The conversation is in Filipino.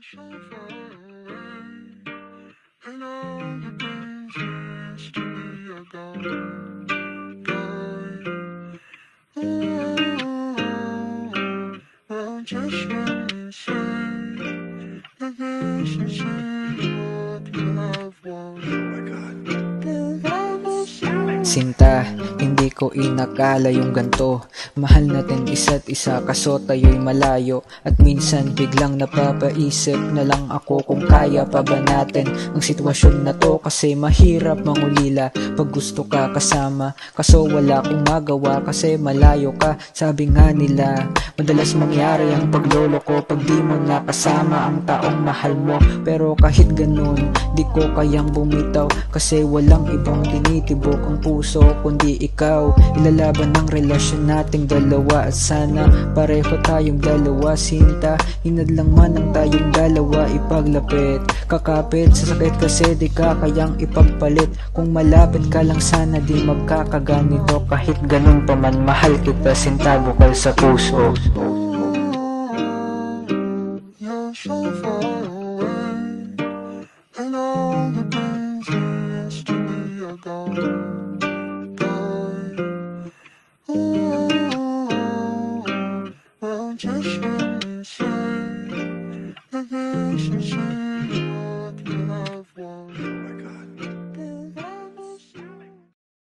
so far away, and all the things we used to be are gone, gone. Well, just when you say that this is the what we have won. Oh my God. Sinta, hindi ko inakala yung ganto. Mahal natin isa't isa kaso tayo'y malayo. At minsan biglang napapaisip na lang ako kung kaya pa ba natin ang sitwasyon na to. Kasi mahirap mangulila pag gusto ka kasama, kaso wala akong magawa kasi malayo ka. Sabi nga nila, madalas mangyari ang paglolo ko pag di mo nakasama ang taong mahal mo. Pero kahit ganun, di ko kayang bumitaw kasi walang ibang tinitibok ang puso kundi ikaw. Ilalaban ang relasyon nating dalawa at sana pareho tayong dalawa. Sinta, hinadlang man ang tayong dalawa ipaglapit. Kakapit sa sakit kasi di ka kayang ipagpalit. Kung malapit ka lang sana di magkakaganito. Kahit ganun pa man mahal kita sinta, bukal sa puso. You're so far away, and all the things we used to be are gone, gone. Well, just when you say that this is it.